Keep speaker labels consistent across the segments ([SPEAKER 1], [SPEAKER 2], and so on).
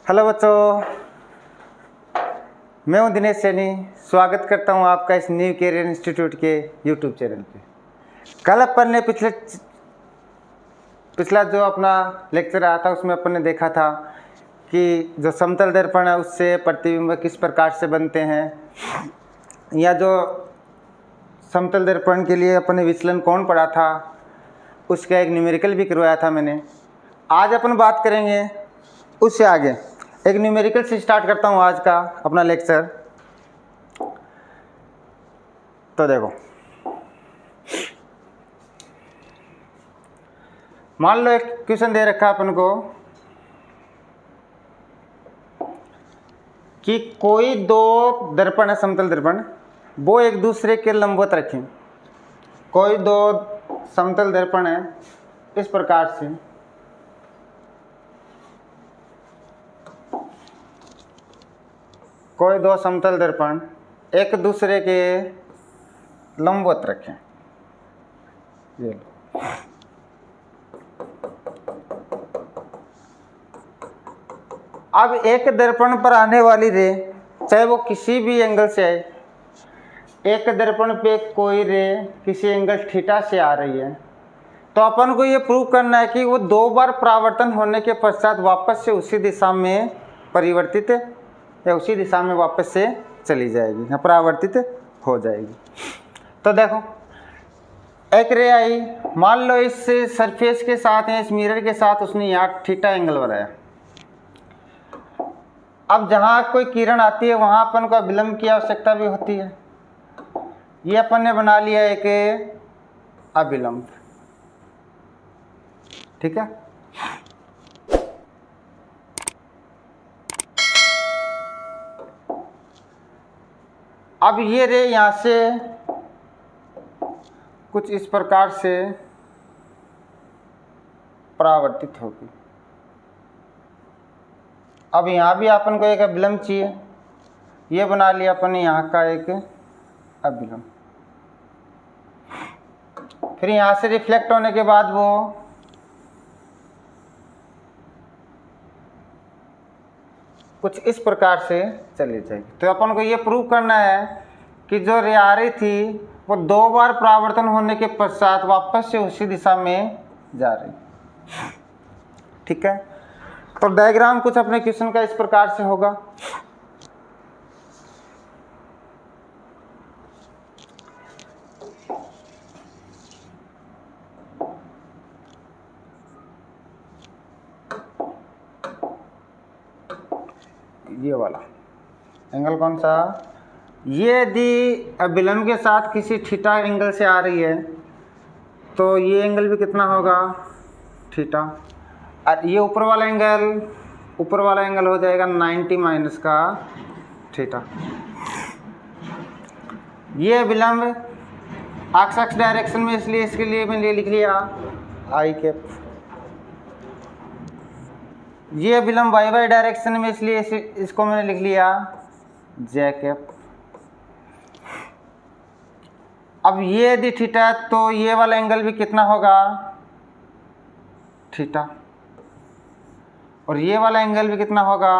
[SPEAKER 1] Hello बच्चों, मैं हूं दिनेश सैनी। स्वागत करता हूं आपका इस न्यू कैरियर इंस्टीट्यूट के यूट्यूब चैनल पे। कल अपन ने पिछला जो अपना लेक्चर आया था उसमें अपन ने देखा था कि जो समतल दर्पण है उससे प्रतिबिंब किस प्रकार से बनते हैं, या जो समतल दर्पण के लिए अपन ने विचलन कोण पढ़ा था उसका एक न्यूमेरिकल भी करवाया था मैंने। आज अपन बात करेंगे उससे आगे। एक न्यूमेरिकल से स्टार्ट करता हूँ आज का अपना लेक्चर। तो देखो, मान लो एक क्वेश्चन दे रखा है अपन को कि कोई दो दर्पण है, समतल दर्पण, वो एक दूसरे के लंबवत रखें। कोई दो समतल दर्पण है इस प्रकार से, कोई दो समतल दर्पण एक दूसरे के लंबवत रखें। ये लो, अब एक दर्पण पर आने वाली रे, चाहे वो किसी भी एंगल से आए, एक दर्पण पे कोई रे किसी एंगल थीटा से आ रही है, तो अपन को ये प्रूव करना है कि वो दो बार परावर्तन होने के पश्चात वापस से उसी दिशा में परिवर्तित या उसी दिशा में वापस से चली जाएगी या परावर्तित हो जाएगी। तो देखो, एक रे आई, मान लो इस सरफेस के साथ या इस मिरर के साथ उसने यहाँ थीटा एंगल बनाया। अब जहाँ कोई किरण आती है वहाँ अपन को अभिलंब की आवश्यकता भी होती है। ये अपन ने बना लिया एक अभिलंब, ठीक है। अब ये रे यहाँ से कुछ इस प्रकार से परावर्तित होगी। अब यहाँ भी अपन को एक अभिलंब चाहिए, ये बना लिया अपन ने यहाँ का एक अभिलंब। फिर यहाँ से रिफ्लेक्ट होने के बाद वो कुछ इस प्रकार से चली जाएगी। तो अपन को ये प्रूव करना है कि जो रे आ रही थी वो दो बार परावर्तन होने के पश्चात वापस से उसी दिशा में जा रही, ठीक है। तो डायग्राम कुछ अपने क्वेश्चन का इस प्रकार से होगा। ये वाला एंगल कौन सा, ये यदि अभिलंब के साथ किसी थीटा एंगल से आ रही है तो ये एंगल भी कितना होगा, थीटा। और ये ऊपर वाला एंगल हो जाएगा 90 माइनस का थीटा। ये अभिलंब एक्स डायरेक्शन में, इसलिए इसके लिए मैंने लिख लिया आई कैप। ये अभिलंब वाई डायरेक्शन में, इसलिए इसको मैंने लिख लिया जे कैप। अब ये यदि थीटा है तो ये वाला एंगल भी कितना होगा, थीटा। और ये वाला एंगल भी कितना होगा,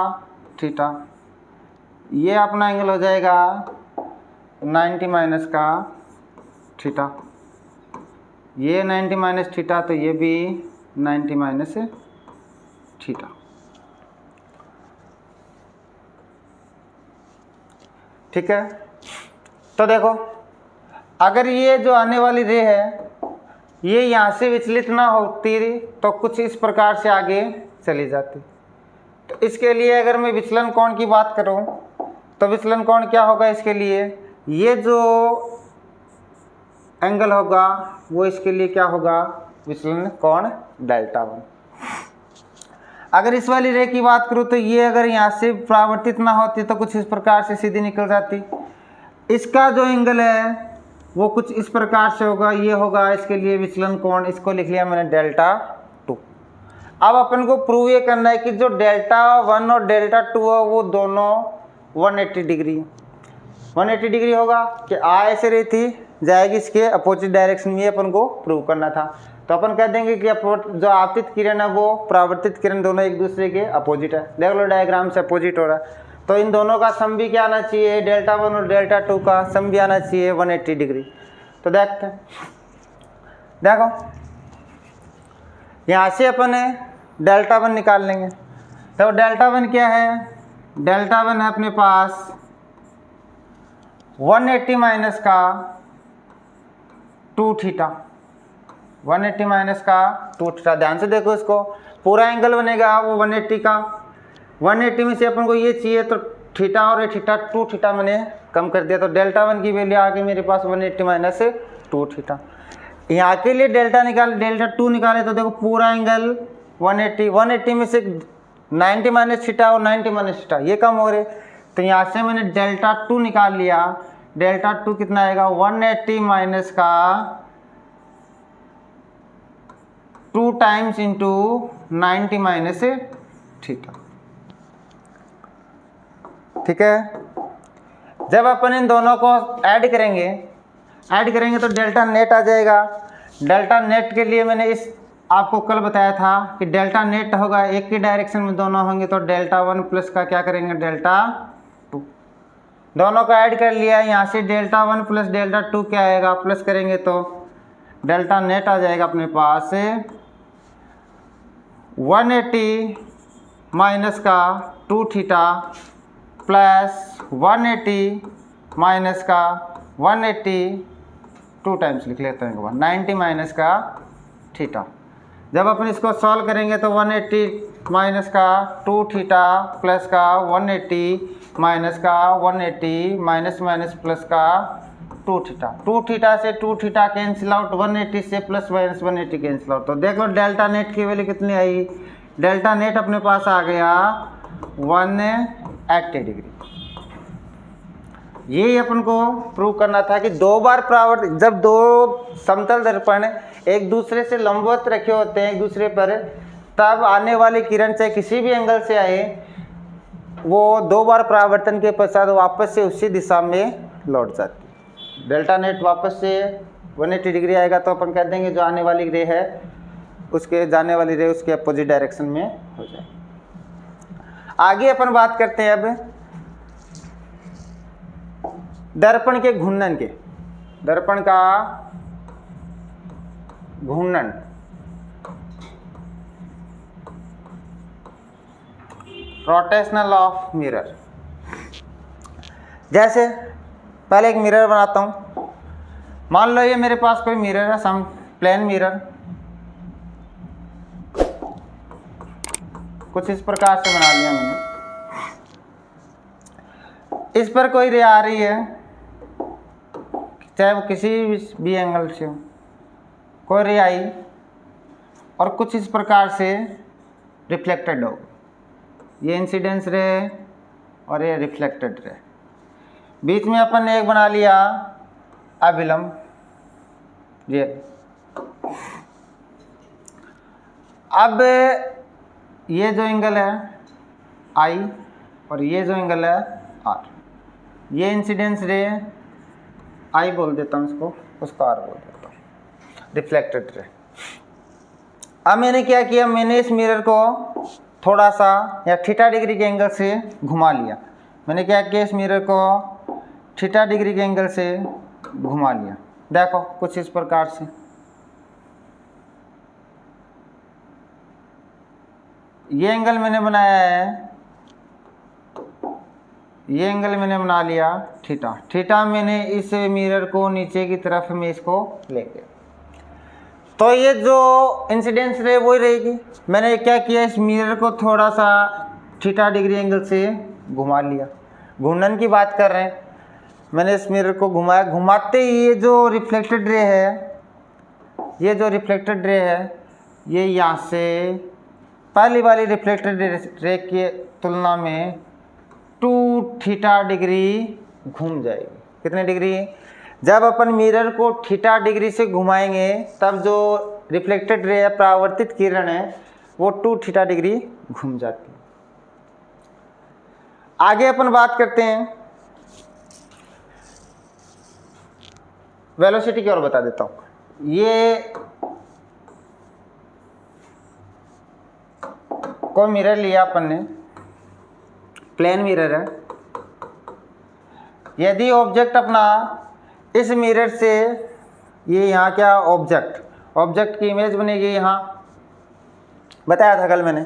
[SPEAKER 1] थीटा। ये अपना एंगल हो जाएगा 90 माइनस का थीटा। ये 90 माइनस थीटा, तो ये भी 90 माइनस थीटा, ठीक है। तो देखो, अगर ये जो आने वाली रे है ये यहाँ से विचलित ना होती तो कुछ इस प्रकार से आगे चली जाती। तो इसके लिए अगर मैं विचलन कोण की बात करूँ तो विचलन कोण क्या होगा इसके लिए, ये जो एंगल होगा वो इसके लिए क्या होगा, विचलन कोण डेल्टा 1। अगर इस वाली रे की बात करूँ तो ये अगर यहाँ से परावर्तित ना होती तो कुछ इस प्रकार से सीधी निकल जाती। इसका जो एंगल है वो कुछ इस प्रकार से होगा, ये होगा इसके लिए विचलन कोण, इसको लिख लिया मैंने डेल्टा 2। अब अपन को प्रूव ये करना है कि जो डेल्टा 1 और डेल्टा 2 है वो दोनों 180 डिग्री होगा कि आ ऐसे रही थी जाएगी इसके अपोजिट डायरेक्शन में, अपन को प्रूव करना था। तो अपन कह देंगे कि जो आपतित किरण है वो परावर्तित किरण दोनों एक दूसरे के अपोजिट है। देख लो डायग्राम से अपोजिट हो रहा है, तो इन दोनों का सम भी क्या आना चाहिए, डेल्टा 1 और डेल्टा 2 का सम भी आना चाहिए 180 डिग्री। तो देखते हैं, देखो यहाँ से अपन डेल्टा 1 निकाल लेंगे। तो डेल्टा 1 क्या है, डेल्टा 1 है अपने पास 180 माइनस का 2 थीटा, 180 माइनस का 2 थीटा। ध्यान से देखो, इसको पूरा एंगल बनेगा वो 180 का, 180 में से अपन को ये चाहिए तो थीटा और ये थीटा 2 थीटा मैंने कम कर दिया, तो डेल्टा 1 की वैल्यू आ गई मेरे पास 180 माइनस 2 थीटा। यहाँ के लिए डेल्टा निकाले, डेल्टा 2 निकाले तो देखो पूरा एंगल 180 में से 90 माइनस थीटा और 90 माइनस थीटा ये कम हो रहे, तो यहाँ से मैंने डेल्टा 2 निकाल लिया। डेल्टा 2 कितना आएगा, 180 माइनस का 2 टाइम्स इंटू 90 माइनस थीटा। ठीक है, जब अपन इन दोनों को ऐड करेंगे तो डेल्टा नेट आ जाएगा। डेल्टा नेट के लिए मैंने इस आपको कल बताया था कि डेल्टा नेट होगा एक ही डायरेक्शन में दोनों होंगे, तो डेल्टा 1 प्लस का क्या करेंगे डेल्टा 2, दोनों को ऐड कर लिया। यहाँ से डेल्टा 1 प्लस डेल्टा 2 क्या आएगा, प्लस करेंगे तो डेल्टा नेट आ जाएगा अपने पास 180 माइनस का 2 थीटा प्लस 180 माइनस का 180 2 टाइम्स लिख लेते हैं 90 माइनस का थीटा। जब अपन इसको सॉल्व करेंगे तो 180 माइनस का 2 थीटा प्लस का 180 माइनस का 180 माइनस माइनस प्लस का 2 थीटा, 2 थीटा से 2 थीटा कैंसिल आउट, 180 से प्लस माइनस 180 कैंसिल आउट। तो देखो डेल्टा नेट की वैल्यू कितनी आई, डेल्टा नेट अपने पास आ गया 180 डिग्री। यही अपन को प्रूव करना था कि दो बार परावर्तित, जब दो समतल दर्पण एक दूसरे से लंबवत रखे होते हैं एक दूसरे पर, तब आने वाली किरण चाहे किसी भी एंगल से आए वो 2 बार परावर्तन के पश्चात वापस से उसी दिशा में लौट जाती है। डेल्टा नेट वापस से 180 डिग्री आएगा तो अपन कह देंगे जो आने वाली रे है उसके जाने वाली रे उसके अपोजिट डायरेक्शन में हो जाए। आगे अपन बात करते हैं अब दर्पण के घूर्णन के, दर्पण का घूर्णन। Rotational of mirror. जैसे पहले एक मिरर बनाता हूँ, मान लो ये मेरे पास कोई मिरर है, सम प्लेन मिरर, कुछ इस प्रकार से बना लिया मैंने। इस पर कोई रे आ रही है, चाहे वो किसी भी एंगल से हो, कोई रे आई और कुछ इस प्रकार से रिफ्लेक्टेड हो, ये इंसिडेंस रे और ये रिफ्लेक्टेड रे। बीच में अपन ने एक बना लिया अभिलंब, ये। अब ये जो एंगल है आई और ये जो एंगल है आर, ये इंसिडेंस रे आई बोल देता हूँ इसको, उसको आर बोल देता हूँ, रिफ्लेक्टेड रे। अब मैंने क्या किया, मैंने इस मिरर को थोड़ा सा या थीटा डिग्री के एंगल से घुमा लिया। मैंने क्या किया, इस मिरर को थीटा डिग्री के एंगल से घुमा लिया। देखो कुछ इस प्रकार से, ये एंगल मैंने बनाया है, ये एंगल मैंने बना लिया थीटा। थीटा मैंने इस मिरर को नीचे की तरफ में इसको लेके, तो ये जो इंसिडेंस रे वही रहेगी। मैंने क्या किया, इस मिरर को थोड़ा सा थीटा डिग्री एंगल से घुमा लिया। घूर्णन की बात कर रहे हैं, मैंने इस मिरर को घुमाया, घुमाते ही ये जो रिफ्लेक्टेड रे है, ये जो रिफ्लेक्टेड रे है ये यहाँ से पहली वाली रिफ्लेक्टेड रे की तुलना में 2 थीटा डिग्री घूम जाएगी। कितने डिग्री? जब अपन मिरर को थीटा डिग्री से घुमाएंगे तब जो रिफ्लेक्टेड रे है, परावर्तित किरण है, वो 2 थीटा डिग्री घूम जाती है। आगे अपन बात करते हैं वेलोसिटी की, और बता देता हूँ। ये कोई मिरर लिया अपन ने, प्लेन मिरर है। यदि ऑब्जेक्ट अपना इस मिरर से, ये यहाँ क्या ऑब्जेक्ट की इमेज बनेगी, यहाँ बताया था कल मैंने।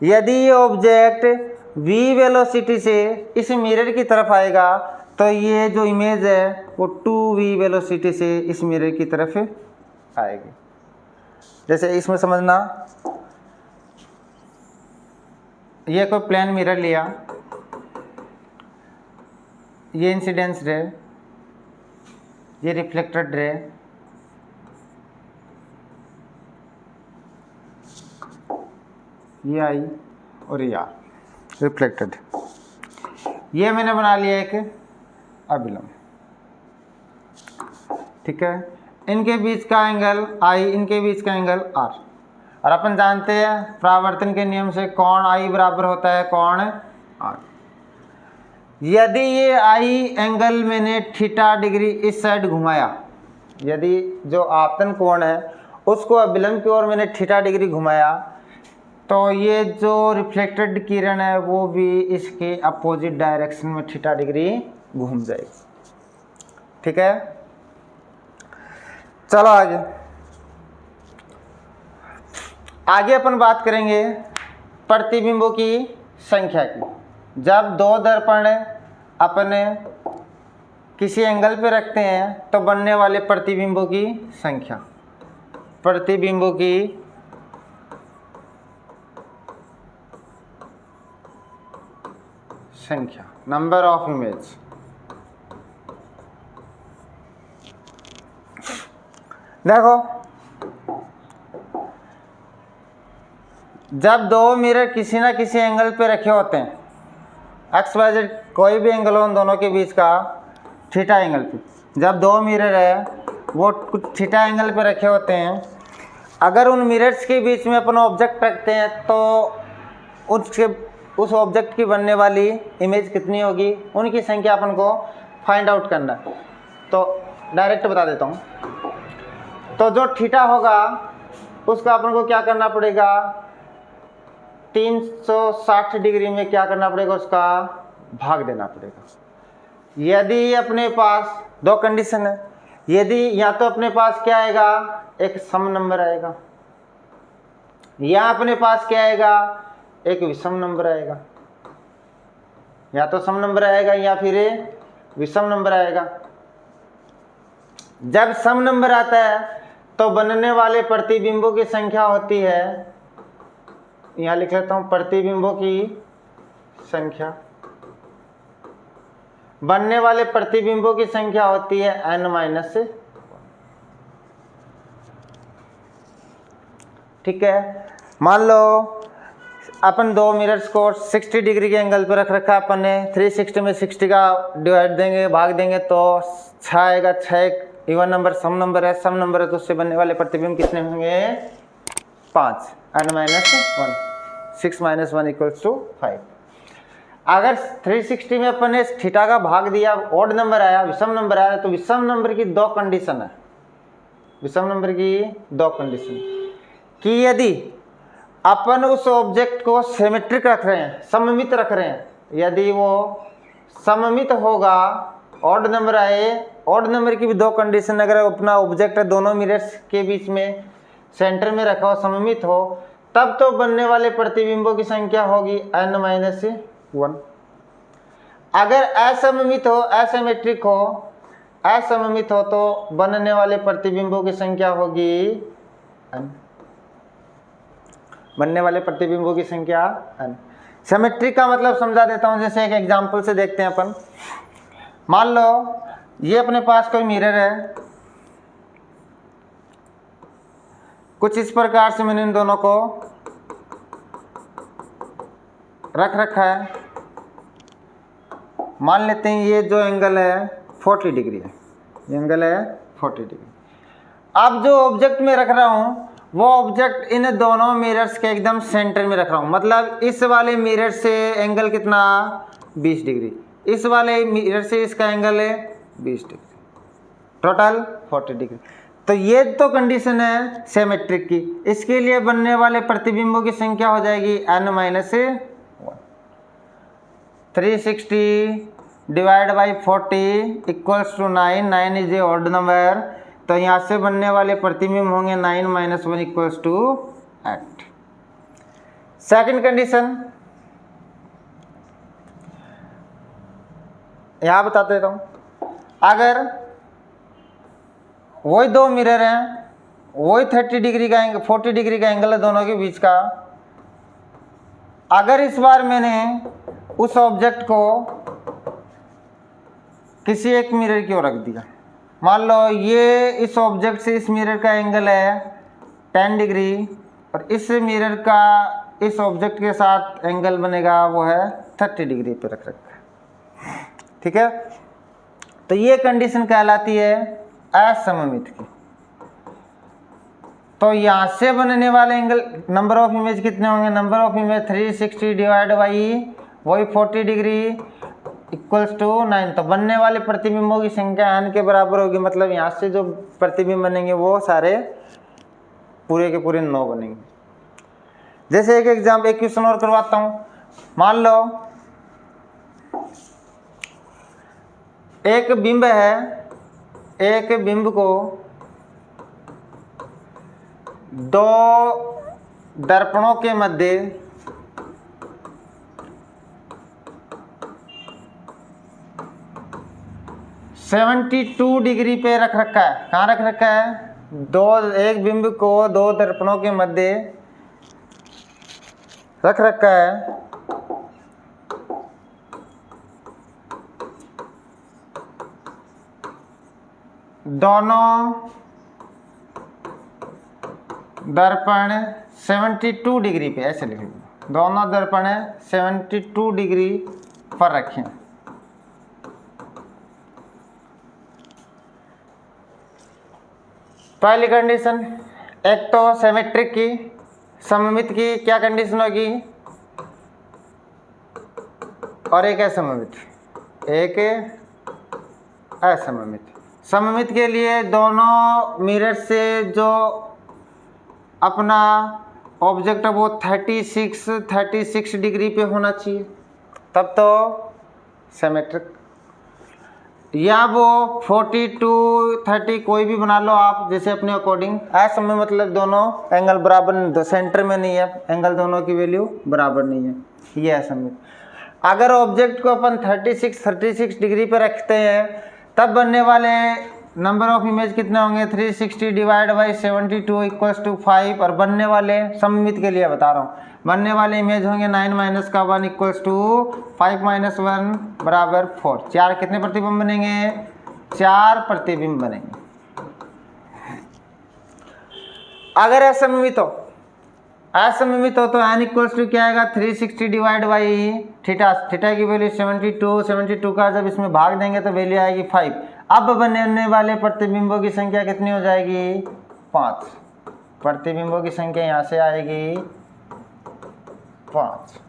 [SPEAKER 1] यदि ये ऑब्जेक्ट v वेलोसिटी से इस मिरर की तरफ आएगा तो ये जो इमेज है वो 2v वेलोसिटी से इस मिरर की तरफ आएगी। जैसे इसमें समझना, ये कोई प्लेन मिरर लिया, ये इंसिडेंस रे, ये रिफ्लेक्टेड रे, ये आई और ये रिफ्लेक्टेड। ये मैंने बना लिया एक अभिलंब, ठीक है। इनके बीच का एंगल आई, इनके बीच का एंगल आर। और अपन जानते हैं परावर्तन के नियम से कोण आई बराबर होता है कोण आर। यदि ये आई एंगल मैंने थीटा डिग्री इस साइड घुमाया, यदि जो आपतन कोण है उसको अभिलंब की ओर मैंने थीटा डिग्री घुमाया, तो ये जो रिफ्लेक्टेड किरण है वो भी इसके अपोजिट डायरेक्शन में थीटा डिग्री घूम जाएगी, ठीक है। चलो आगे अपन बात करेंगे प्रतिबिंबों की संख्या की। जब दो दर्पण अपने किसी एंगल पे रखते हैं तो बनने वाले प्रतिबिंबों की संख्या, प्रतिबिंबों की संख्या, नंबर ऑफ इमेज। देखो, जब दो मिरर किसी ना किसी एंगल पे रखे होते हैं, एक्स वाई जेड कोई भी एंगल हो उन दोनों के बीच का, थीटा एंगल पे, जब दो मिरर है वो कुछ थीटा एंगल पे रखे होते हैं, अगर उन मिरर्स के बीच में अपन ऑब्जेक्ट रखते हैं तो उस ऑब्जेक्ट की बनने वाली इमेज कितनी होगी, उनकी संख्या अपन को फाइंड आउट करना है। तो डायरेक्ट बता देता हूँ। तो जो थीटा होगा उसका अपन को क्या करना पड़ेगा, 360 डिग्री में क्या करना पड़ेगा, उसका भाग देना पड़ेगा। यदि अपने पास दो कंडीशन है, यदि या तो अपने पास क्या आएगा, एक सम नंबर आएगा, या अपने पास क्या आएगा, एक विषम नंबर आएगा। या तो सम नंबर आएगा या फिर विषम नंबर आएगा। जब सम नंबर आता है तो बनने वाले प्रतिबिंबों की संख्या होती है, यहां लिख लेता हूं, प्रतिबिंबों की संख्या, बनने वाले प्रतिबिंबों की संख्या होती है n-1, ठीक है। मान लो अपन दो मिरर्स को 60 डिग्री के एंगल पर रख रखा अपन ने, 360 में 60 का डिवाइड देंगे, भाग देंगे तो 6 आएगा। 6 इवन नंबर सम नंबर है, सम नंबर है तो उससे बनने वाले प्रतिबिंब कितने होंगे, 5, n-1, 6 - 1 = 5। अगर 360 में अपन ने थीटा का भाग दिया, ऑड नंबर आया, विषम नंबर आया, तो विषम नंबर की दो कंडीशन है, विषम नंबर की दो कंडीशन कि यदि अपन उस ऑब्जेक्ट को सिमेट्रिक रख रहे हैं, सममित रख रहे हैं, यदि वो सममित होगा, ऑड नंबर आए, ऑड नंबर की भी दो कंडीशन, अगर अपना ऑब्जेक्ट है दोनों मिरर्स के बीच में सेंटर में रखा हो, सममित हो, तब तो बनने वाले प्रतिबिंबों की संख्या होगी n-1। अगर असममित हो, एसिमेट्रिक हो, असममित हो तो बनने वाले प्रतिबिंबों की संख्या होगी n, बनने वाले प्रतिबिंबों की संख्या n। सिमेट्रिक का मतलब समझा देता हूं, जैसे एक एग्जांपल से देखते हैं अपन। मान लो ये अपने पास कोई मिरर है, कुछ इस प्रकार से मैंने इन दोनों को रख रखा है। मान लेते हैं ये जो एंगल है 40 डिग्री है, ये एंगल है 40 डिग्री। अब जो ऑब्जेक्ट में रख रहा हूं वो ऑब्जेक्ट इन दोनों मिरर्स के एकदम सेंटर में रख रहा हूं, मतलब इस वाले मिरर से एंगल कितना, 20 डिग्री, इस वाले मिरर से इसका एंगल है 20 डिग्री, टोटल 40 डिग्री। तो ये तो कंडीशन है सिमेट्रिक की। इसके लिए बनने वाले प्रतिबिंबों की संख्या हो जाएगी n-1। 360 divide by 40 equals to 9। 9 is a odd number, तो यहाँ से बनने वाले प्रतिबिंब होंगे 9 - 1 इक्वल्स टू 8। सेकंड कंडीशन यहाँ बता देता हूँ। अगर वही दो मिरर हैं, वही 30 डिग्री का एंगल 40 डिग्री का एंगल है दोनों के बीच का, अगर इस बार मैंने उस ऑब्जेक्ट को किसी एक मिरर की ओर रख दिया, मान लो ये इस ऑब्जेक्ट से इस मिरर का एंगल है 10 डिग्री और इस मिरर का इस ऑब्जेक्ट के साथ एंगल बनेगा वो है 30 डिग्री पे रख रखा है, ठीक है। तो ये कंडीशन कहलाती है असममित की। तो यहाँ से बनने वाले एंगल नंबर ऑफ इमेज कितने होंगे? Number of image 360 divide by वही 40 डिग्री इक्वल्स टू 9। तो बनने वाले प्रतिबिंबों की संख्या n के बराबर होगी, मतलब यहाँ से जो प्रतिबिंब बनेंगे वो सारे पूरे के पूरे 9 बनेंगे। जैसे एक क्वेश्चन और करवाता हूँ। मान लो एक बिंब है, एक बिंब को दो दर्पणों के मध्य (72 डिग्री पे रख रखा है। कहाँ रख रखा है? एक बिंब को दो दर्पणों के मध्य रख रखा है। दोनों दर्पण 72 डिग्री पे, ऐसे लिखेंगे, दोनों दर्पण 72 डिग्री पर रखें। पहली कंडीशन, एक तो सिमेट्रिक की, सममित की क्या कंडीशन होगी, और एक असममित, एक असममित। सममित के लिए दोनों मिरर से जो अपना ऑब्जेक्ट है वो 36 डिग्री पे होना चाहिए, तब तो सिमेट्रिक। या वो 42 30 कोई भी बना लो आप, जैसे अपने अकॉर्डिंग। असममित मतलब दोनों एंगल बराबर नहीं, सेंटर में नहीं है, एंगल दोनों की वैल्यू बराबर नहीं है, ये असममित। अगर ऑब्जेक्ट को अपन 36 डिग्री पे रखते हैं तब बनने वाले नंबर ऑफ इमेज कितने होंगे? 360 डिवाइड बाई 72 इक्वल्स टू 5। और बनने वाले सममित के लिए बता रहा हूँ, बनने वाले इमेज होंगे 9 - 1 इक्वल्स टू 5 - 1 बराबर 4। 4 कितने प्रतिबिंब बनेंगे? 4 प्रतिबिंब बनेंगे। अगर असममित हो तो n इक्वल्स टू क्या आएगा? 360 डिवाइड बाई थीटा। थीटा की वैल्यू 72 का जब इसमें भाग देंगे तो वैल्यू आएगी 5। अब बनने वाले प्रतिबिंबों की संख्या कितनी हो जाएगी? 5। प्रतिबिंबों की संख्या यहाँ से आएगी 5,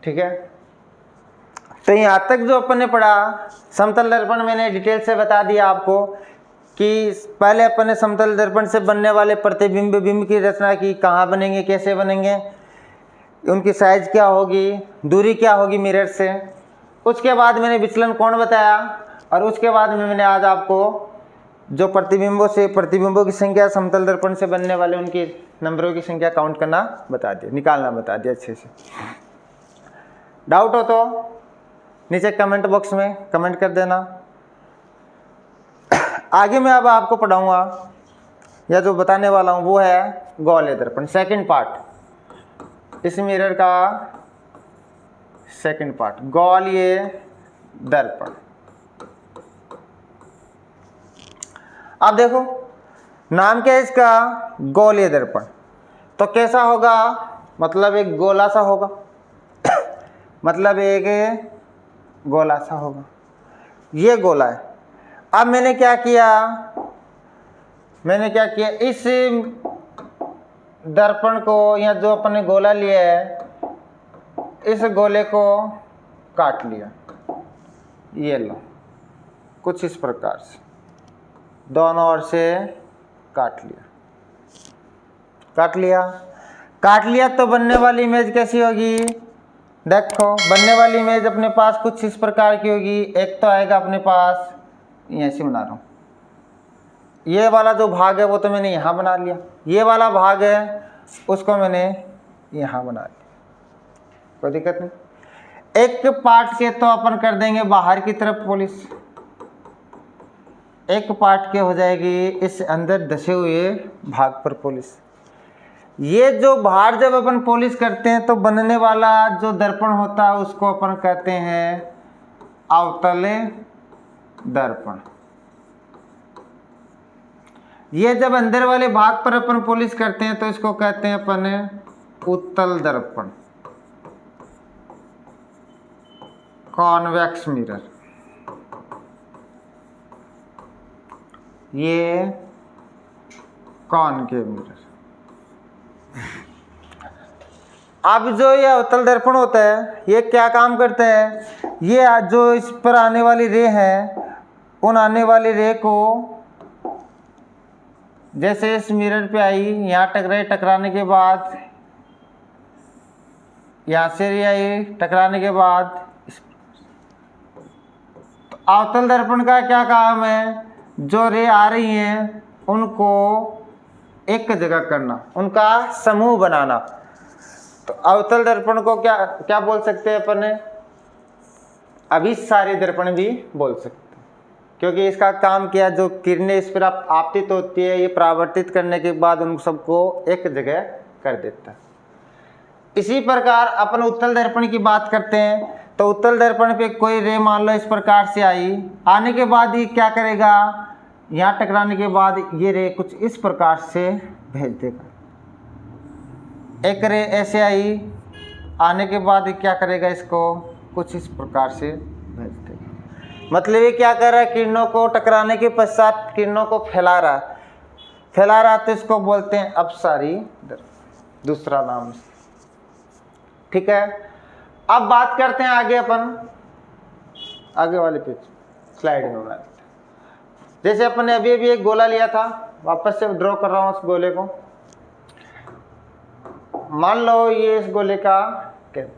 [SPEAKER 1] ठीक है। तो यहाँ तक जो अपन ने पढ़ा, समतल दर्पण मैंने डिटेल से बता दिया आपको कि पहले अपन ने समतल दर्पण से बनने वाले प्रतिबिंब बिंब की रचना की, कहाँ बनेंगे, कैसे बनेंगे, उनकी साइज क्या होगी, दूरी क्या होगी मिरर से। उसके बाद मैंने विचलन कोण बताया, और उसके बाद में मैंने आज आपको जो प्रतिबिंबों की संख्या समतल दर्पण से बनने वाले उनकी नंबरों की संख्या काउंट करना बता दिया, निकालना बता दिया अच्छे से। डाउट हो तो नीचे कमेंट बॉक्स में कमेंट कर देना। आगे मैं अब आपको पढ़ाऊंगा या जो बताने वाला हूँ वो है गोलीय दर्पण, सेकंड पार्ट। इस मिरर का सेकंड पार्ट, गोलीय दर्पण। अब देखो नाम क्या है इसका? गोलीय दर्पण। तो कैसा होगा? मतलब एक गोला सा होगा मतलब एक गोला सा होगा, ये गोला है। अब मैंने क्या किया, इस दर्पण को, या जो अपन ने गोला लिया है, इस गोले को काट लिया, ये लो, कुछ इस प्रकार से। दोनों ओर से काट लिया, काट लिया, काट लिया। तो बनने वाली इमेज कैसी होगी? देखो बनने वाली इमेज अपने पास कुछ इस प्रकार की होगी। एक तो आएगा अपने पास, ये ऐसे बना रहा हूँ, ये वाला जो भाग है वो तो मैंने यहाँ बना लिया, ये वाला भाग है उसको मैंने यहाँ बना लिया, कोई दिक्कत नहीं। एक पार्ट के तो अपन कर देंगे बाहर की तरफ पॉलिश, एक पार्ट के हो जाएगी इस अंदर धसे हुए भाग पर पॉलिश। ये जो बाहर जब अपन पॉलिश करते हैं तो बनने वाला जो दर्पण होता है उसको अपन कहते हैं अवतल दर्पण। ये जब अंदर वाले भाग पर अपन पॉलिश करते हैं तो इसको कहते हैं अपन उत्तल दर्पण, कॉन्वेक्स मिरर। ये कॉनकेव मिरर। अब जो ये अवतल दर्पण होता है ये क्या काम करता है? ये जो इस पर आने वाली रे है उन आने वाली रे को जैसे इस मिरर पे आई, यहाँ टकराई, टकराने के बाद यहाँ से रे आई, टकराने के बाद तो अवतल दर्पण का क्या काम है? जो रे आ रही हैं उनको एक जगह करना, उनका समूह बनाना। तो अवतल दर्पण को क्या क्या बोल सकते हैं अपन? अभिसारी दर्पण भी बोल सकते हैं, क्योंकि इसका काम क्या, जो किरणें इस पर आपतित होती है ये परावर्तित करने के बाद उन सबको एक जगह कर देता है। इसी प्रकार अपन उत्तल दर्पण की बात करते हैं तो उत्तल दर्पण पे कोई रे मान लो इस प्रकार से आई, आने के बाद ये क्या करेगा? यहाँ टकराने के बाद ये रे कुछ इस प्रकार से भेज देगा। एक रे ऐसे आई, आने के बाद क्या करेगा? इसको कुछ इस प्रकार से भेज देगा। मतलब ये क्या कर रहा है? किरणों को टकराने के पश्चात किरणों को फैला रहा है, फैला रहा तो इसको बोलते हैं अपसारी दर्पण, दूसरा नाम। ठीक है, अब बात करते हैं आगे अपन, आगे वाले पेज स्लाइड में बना। जैसे अपन ने अभी अभी एक गोला लिया था, वापस से ड्रॉ कर रहा हूँ उस गोले को। मान लो ये इस गोले का केंद्र।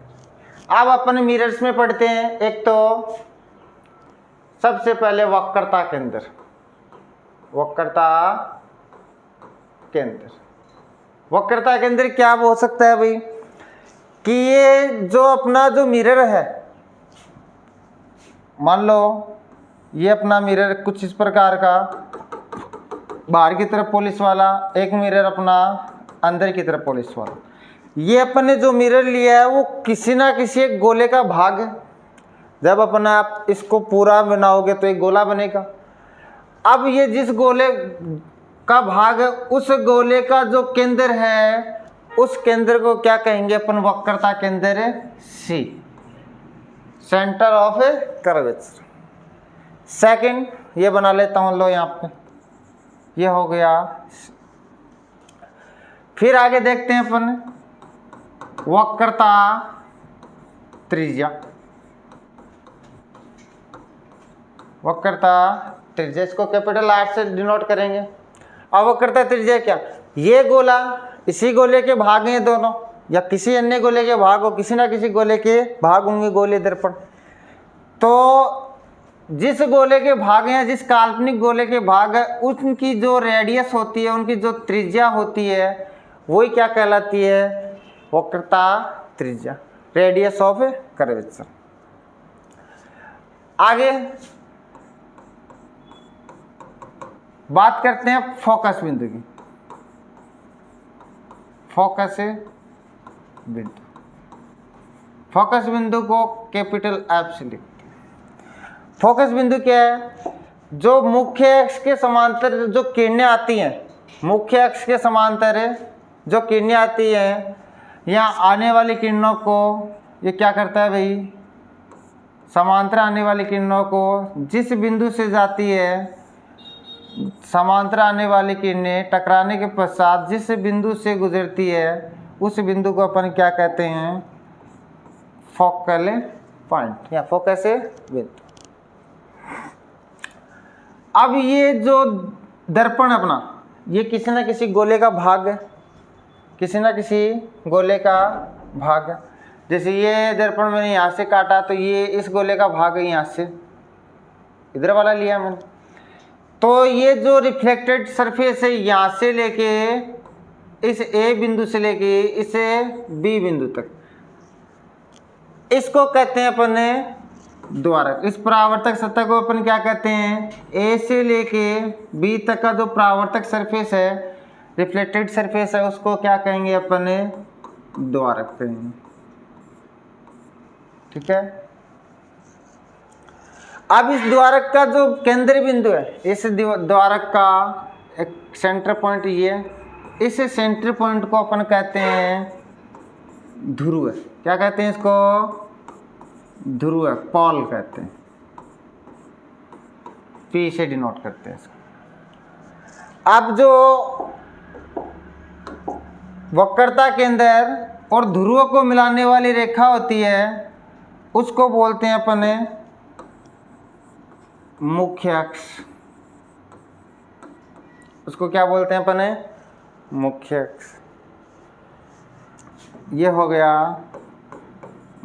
[SPEAKER 1] अब अपन मिरर्स में पढ़ते हैं, एक तो सबसे पहले वक्रता केंद्र, वक्रता केंद्र। वक्रता केंद्र क्या हो सकता है भाई? कि ये जो अपना जो मिरर है, मान लो ये अपना मिरर कुछ इस प्रकार का, बाहर की तरफ पॉलिश वाला, एक मिरर अपना अंदर की तरफ पॉलिश वाला। ये अपन ने जो मिरर लिया है वो किसी ना किसी एक गोले का भाग है। जब अपन आप इसको पूरा बनाओगे तो एक गोला बनेगा। अब ये जिस गोले का भाग है उस गोले का जो केंद्र है उस केंद्र को क्या कहेंगे अपन? वक्रता केंद्र सी, सेंटर ऑफ कर्वेचर। सेकंड ये बना लेता हूँ, लो यहाँ पे ये हो गया। फिर आगे देखते हैं अपन वक्रता त्रिज्या, वक्रता त्रिज्या, इसको कैपिटल आर से डिनोट करेंगे। अब वक्रता त्रिज्या क्या? ये गोला, इसी गोले के भाग हैं दोनों, या किसी अन्य गोले के भाग हो, किसी ना किसी गोले के भाग होंगे गोले दर्पण। तो जिस गोले के भाग हैं, जिस काल्पनिक गोले के भाग है, उनकी जो रेडियस होती है, उनकी जो त्रिज्या होती है, वही क्या कहलाती है? वक्रता त्रिज्या, रेडियस ऑफ कर्वेचर। आगे बात करते हैं फोकस बिंदु की। फोकस बिंदु, फोकस बिंदु को कैपिटल एफ से लिखते हैं। फोकस बिंदु क्या है? जो मुख्य अक्ष के समांतर जो किरणें आती हैं, मुख्य अक्ष के समांतर जो किरणें आती हैं, यहाँ आने वाली किरणों को ये क्या करता है भाई? समांतर आने वाली किरणों को जिस बिंदु से जाती है, समांतर आने वाली किरणें टकराने के पश्चात जिस बिंदु से गुजरती है उस बिंदु को अपन क्या कहते हैं? फोकल पॉइंट या फोकस बिंदु। अब ये जो दर्पण अपना, ये किसी न किसी गोले का भाग है, किसी न किसी गोले का भाग है। जैसे ये दर्पण मैंने यहाँ से काटा तो ये इस गोले का भाग है, यहाँ से इधर वाला लिया मैंने। तो ये जो रिफ्लेक्टेड सरफेस है यहाँ से लेके इस ए बिंदु से लेके इस बी बिंदु तक, इसको कहते हैं अपन द्वारक। इस परावर्तक सतह को अपन क्या कहते हैं, ए से लेके बी तक का जो परावर्तक सरफेस है, रिफ्लेक्टेड सरफेस है, उसको क्या कहेंगे अपन, द्वारक कहेंगे। ठीक है। अब इस द्वारक का जो केंद्र बिंदु है, इस द्वारक का एक सेंटर पॉइंट ये, इस सेंटर पॉइंट को अपन कहते हैं ध्रुव। क्या कहते हैं इसको, ध्रुव, पॉल कहते हैं, पी से डिनोट करते हैं इसको। अब जो वक्रता केंद्र और ध्रुव को मिलाने वाली रेखा होती है, उसको बोलते हैं अपन मुख्य अक्ष। उसको क्या बोलते हैं अपन, मुख्य अक्ष। ये हो गया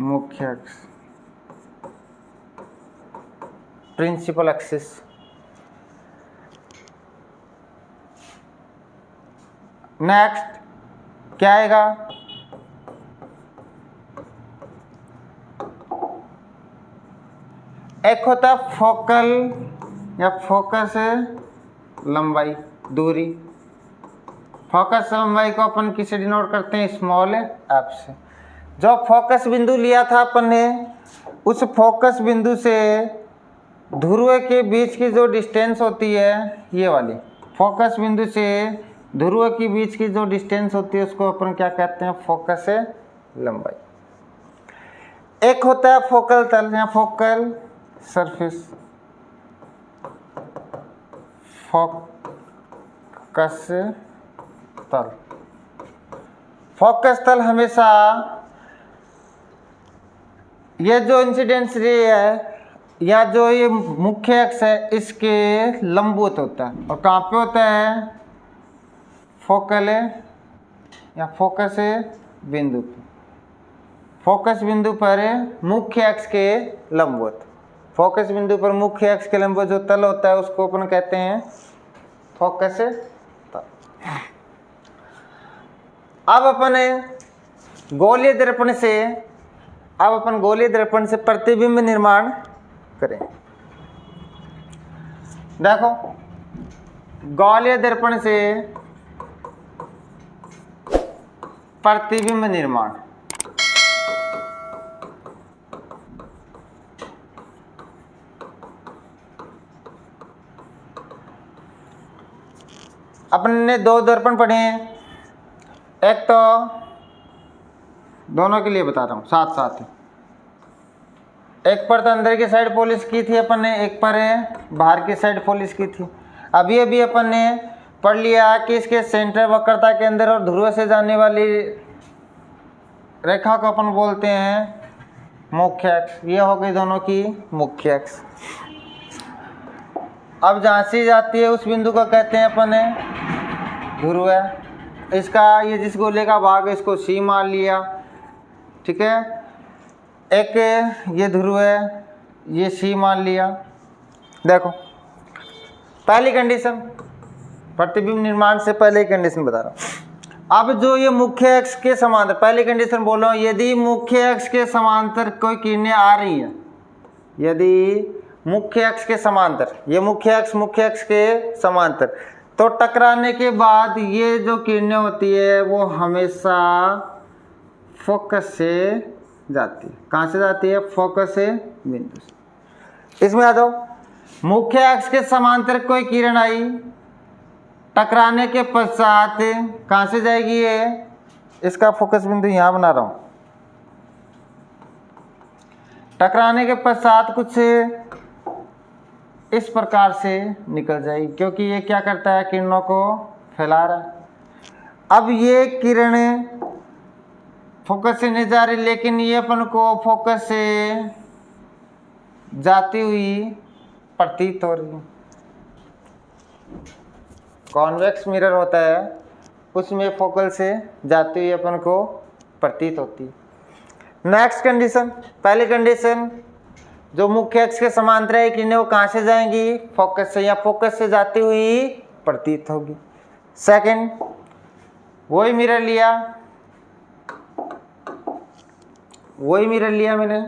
[SPEAKER 1] मुख्य अक्ष, प्रिंसिपल एक्सिस। नेक्स्ट क्या आएगा, एक होता है फोकल या फोकस लंबाई, दूरी। फोकस लंबाई को अपन किसे डिनोट करते हैं, स्मॉल एफ से। जो फोकस बिंदु लिया था अपन ने, उस फोकस बिंदु से ध्रुव के बीच की जो डिस्टेंस होती है, ये वाली फोकस बिंदु से ध्रुव के बीच की जो डिस्टेंस होती है, उसको अपन क्या कहते हैं, फोकस लंबाई। एक होता है फोकल तल या फोकल सरफेस। फोकस तल, फोकस तल हमेशा ये जो इंसिडेंस रे है या जो ये मुख्य अक्ष है, इसके लंबवत होता है। और कहाँ पे होता है, फोकल या फोकस बिंदु पे, फोकस बिंदु पर मुख्य अक्ष के लंबवत। फोकस बिंदु पर मुख्य अक्ष के लंबवत जो तल होता है, उसको अपन कहते हैं फोकस तल। अब अपन गोलीय दर्पण से प्रतिबिंब निर्माण करें। देखो, गोलीय दर्पण से प्रतिबिंब निर्माण, अपन ने दो दर्पण पढ़े हैं। एक तो दोनों के लिए बता रहा हूँ साथ साथ ही, एक पर तो अंदर की साइड पॉलिश की थी अपन ने, एक पर बाहर की साइड पॉलिश की थी। अभी अपन ने पढ़ लिया कि इसके सेंटर वक्रता के अंदर और ध्रुव से जाने वाली रेखा को अपन बोलते हैं मुख्य अक्ष। ये हो गई दोनों की मुख्य अक्ष। अब जहाँ से जाती है उस बिंदु को कहते हैं अपन ध्रुव। इसका ये जिस गोले का भाग है, इसको सी मान लिया। ठीक है, एक ये ध्रुव है, ये सी मान लिया। देखो, पहली कंडीशन, प्रतिबिंब निर्माण से पहले कंडीशन बता रहा हूँ। अब जो ये मुख्य अक्ष के समांतर, पहली कंडीशन बोल रहा हूँ, यदि मुख्य अक्ष के समांतर कोई किरणें आ रही हैं, यदि मुख्य अक्ष के समांतर, ये मुख्य अक्ष के समांतर, तो टकराने के बाद ये जो किरणें होती है वो हमेशा फोकस से जाती है। कहाँ से जाती है, फोकस से बिंदु से। इसमें आ जाओ, मुख्य अक्ष के समांतर कोई किरण आई, टकराने के पश्चात कहाँ से जाएगी, ये इसका फोकस बिंदु यहाँ बना रहा हूँ। टकराने के पश्चात कुछ इस प्रकार से निकल जाएगी, क्योंकि ये क्या करता है, किरणों को फैला रहा है। अब ये किरणें फोकस से नहीं जा रही, लेकिन ये अपन को फोकस से जाती हुई प्रतीत हो रही है। कॉन्वेक्स मिरर होता है उसमें फोकल से जाती हुई अपन को प्रतीत होती है। नेक्स्ट कंडीशन, पहली कंडीशन जो मुख्य अक्ष के समांतर है किरणें वो कहाँ से जाएंगी, फोकस से, या फोकस से जाती हुई प्रतीत होगी। सेकंड, वही मिरर लिया मैंने,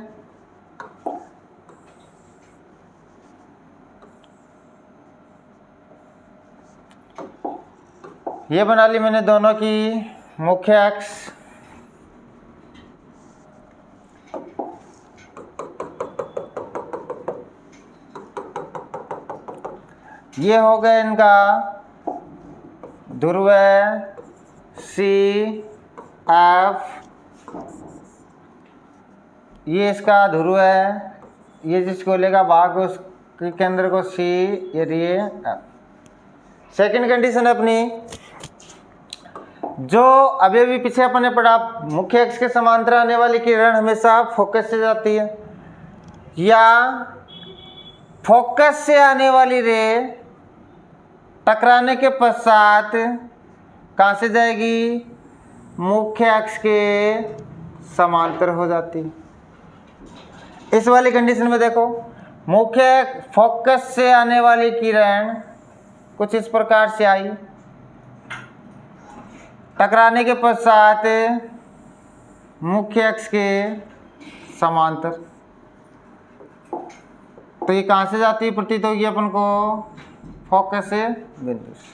[SPEAKER 1] ये बना ली मैंने दोनों की मुख्य अक्ष, ये हो गया इनका ध्रुव सी एफ, ये इसका ध्रुव है, ये जिसको लेगा भाग उसके केंद्र को सी, ये एफ। सेकंड कंडीशन अपनी, जो अभी भी पीछे अपन ने पढ़ा, मुख्य अक्ष के समांतर आने वाली किरण हमेशा फोकस से जाती है, या फोकस से आने वाली रे टकराने के पश्चात कहाँ से जाएगी, मुख्य अक्ष के समांतर हो जाती है। इस वाली कंडीशन में देखो, मुख्य फोकस से आने वाली किरण कुछ इस प्रकार से आई, टकराने के पश्चात मुख्य अक्ष के समांतर, तो ये कहाँ से जाती है प्रतीत होगी अपन को, फोकस से बिंदु से,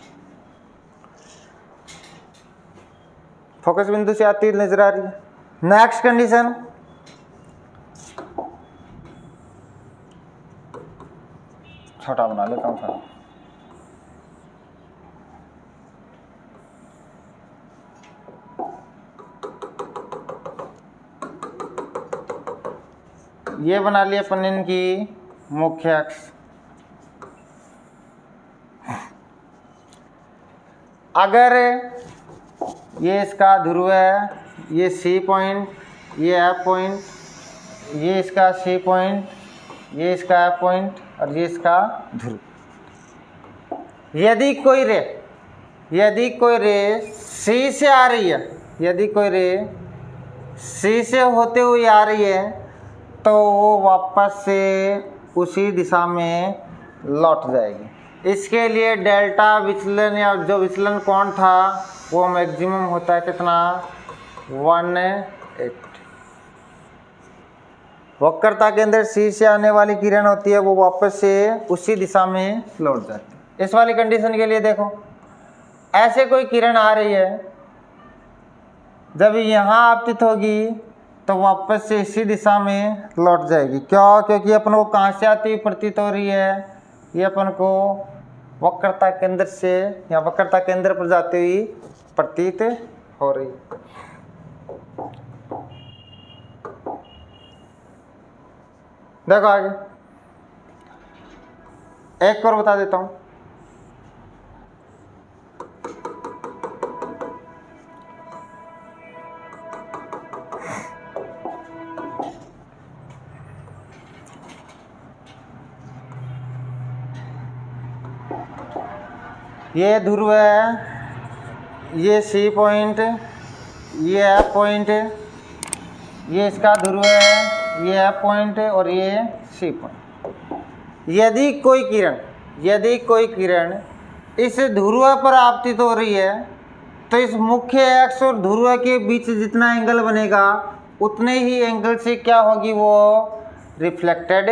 [SPEAKER 1] फोकस बिंदु से आती नजर आ रही है। नेक्स्ट कंडीशन, छोटा बना लेता हूँ थोड़ा, ये बना लिया अपन इनकी मुख्य अक्ष। अगर ये इसका ध्रुव है, ये सी पॉइंट, ये एफ पॉइंट, ये इसका सी पॉइंट, ये इसका एफ पॉइंट और ये इसका ध्रुव, यदि कोई रे सी से आ रही है, यदि कोई रे सी से होते हुए आ रही है तो वो वापस से उसी दिशा में लौट जाएगी। इसके लिए डेल्टा विचलन या जो विचलन कोण था वो मैक्सिमम होता है कितना, 180। वक्रता के अंदर सी से आने वाली किरण होती है वो वापस से उसी दिशा में लौट जाती है। इस वाली कंडीशन के लिए देखो, ऐसे कोई किरण आ रही है, जब यहाँ आपतित होगी तो वापस से इसी दिशा में लौट जाएगी। क्यों? क्योंकि अपन को कहाँ से आती हुई प्रतीत हो रही है, ये अपन को वक्रता केंद्र से या वक्रता केंद्र पर जाती हुई प्रतीत हो रही है। देखो आगे एक और बता देता हूँ, ये ध्रुव है, ये सी पॉइंट, ये एफ पॉइंट, ये इसका ध्रुव है, ये एफ पॉइंट और ये सी पॉइंट। यदि कोई किरण इस ध्रुव पर आपतित हो रही है तो इस मुख्य अक्ष और ध्रुव के बीच जितना एंगल बनेगा उतने ही एंगल से क्या होगी, वो रिफ्लेक्टेड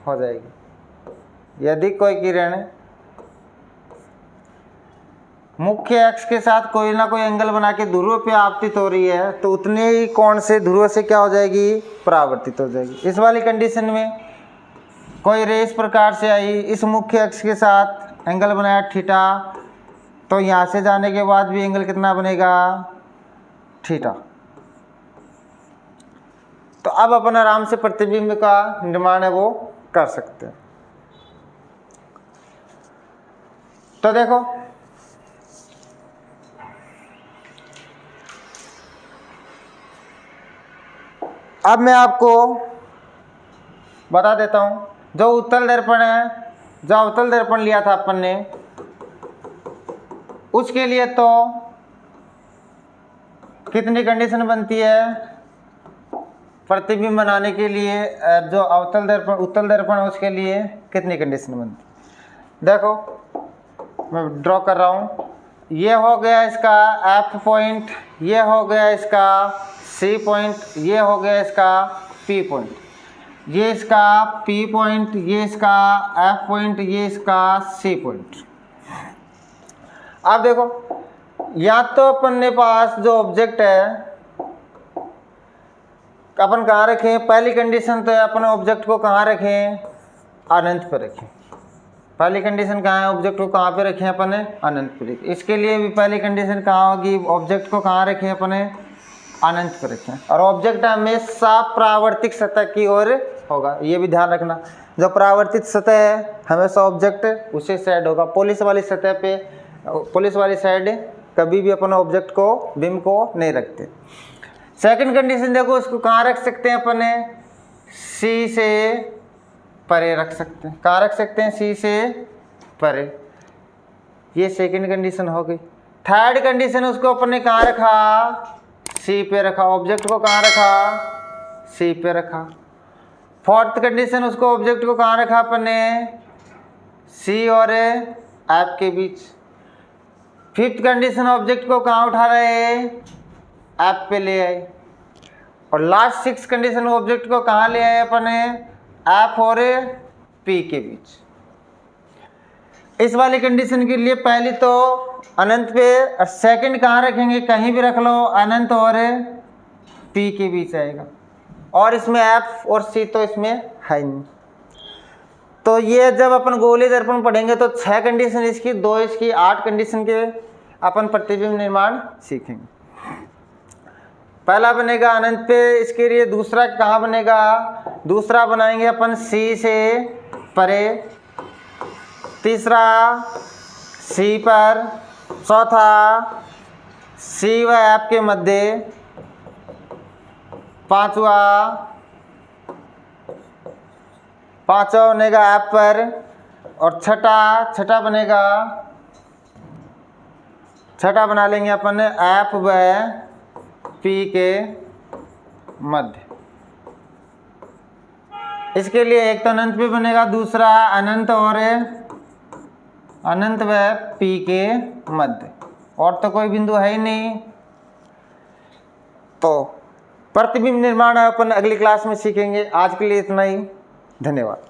[SPEAKER 1] हो जाएगी। यदि कोई किरण मुख्य अक्ष के साथ कोई ना कोई एंगल बना के ध्रुव पे आपतित हो रही है तो उतने ही कोण से ध्रुव से क्या हो जाएगी, परावर्तित हो जाएगी। इस वाली कंडीशन में कोई रे इस प्रकार से आई, इस मुख्य अक्ष के साथ एंगल बनाया थीटा, तो यहाँ से जाने के बाद भी एंगल कितना बनेगा, थीटा। तो अब अपन आराम से प्रतिबिंब का निर्माण है वो कर सकते हैं। तो देखो अब मैं आपको बता देता हूँ, जो उत्तल दर्पण है, जो अवतल दर्पण लिया था अपन ने, उसके लिए तो कितनी कंडीशन बनती है? प्रतिबिंब बनाने के लिए जो अवतल दर्पण उत्तल दर्पण है उसके लिए कितनी कंडीशन बनती है? देखो मैं ड्रॉ कर रहा हूँ। ये हो गया इसका F पॉइंट, ये हो गया इसका C पॉइंट, ये हो गया इसका P पॉइंट, ये इसका P पॉइंट, ये इसका F पॉइंट, ये इसका C पॉइंट। अब देखो या तो अपने पास जो ऑब्जेक्ट है अपन कहाँ रखें? पहली कंडीशन तो है अपन ऑब्जेक्ट को कहाँ रखें? अनंत पर रखें। पहली कंडीशन कहाँ है? ऑब्जेक्ट को कहाँ पे रखें अपन? अनंत पर रखें। इसके लिए भी पहली कंडीशन कहाँ होगी? ऑब्जेक्ट को कहाँ रखें अपन? अनंत पर रखें। और ऑब्जेक्ट हमेशा परावर्तित सतह की ओर होगा, ये भी ध्यान रखना। जो परावर्तित सतह है हमेशा ऑब्जेक्ट उसी साइड होगा। पुलिस वाली सतह पे, पुलिस वाली साइड कभी भी अपन ऑब्जेक्ट को, बिंब को नहीं रखते। सेकंड कंडीशन देखो, उसको कहाँ रख सकते हैं अपन? सी से परे रख सकते हैं। कहाँ रख सकते हैं? सी से परे। ये सेकंड कंडीशन हो गई। थर्ड कंडीशन उसको अपन ने कहाँ रखा? सी पे रखा। ऑब्जेक्ट को कहाँ रखा? सी पे रखा। फोर्थ कंडीशन उसको ऑब्जेक्ट को कहाँ रखा अपन ने? सी और एफ के बीच। फिफ्थ कंडीशन ऑब्जेक्ट को कहाँ उठा रहे? एफ पे ले आए। और लास्ट सिक्स कंडीशन ऑब्जेक्ट को कहाँ ले आए अपन? एफ और पी के बीच। इस वाली कंडीशन के लिए पहली तो अनंत पे, और सेकंड कहाँ रखेंगे? कहीं भी रख लो, अनंत और पी के बीच आएगा। और इसमें एफ और सी तो इसमें है नहीं। तो ये जब अपन गोलीय दर्पण पढ़ेंगे तो 6 कंडीशन इसकी, 2 इसकी, 8 कंडीशन के अपन प्रतिबिंब निर्माण सीखेंगे। पहला बनेगा अनंत पे, इसके लिए दूसरा कहाँ बनेगा? दूसरा बनाएंगे अपन सी से परे, तीसरा सी पर, चौथा सी व एफ के मध्य, पांचवा बनेगा एफ पर, और छठा बनेगा, छठा बना लेंगे अपन एफ व पी के मध्य। इसके लिए एक तो अनंत पे बनेगा, दूसरा अनंत और अनंत व पी के मध्य। और तो कोई बिंदु है ही नहीं। तो प्रतिबिंब निर्माण अपन अगली क्लास में सीखेंगे। आज के लिए इतना ही। धन्यवाद।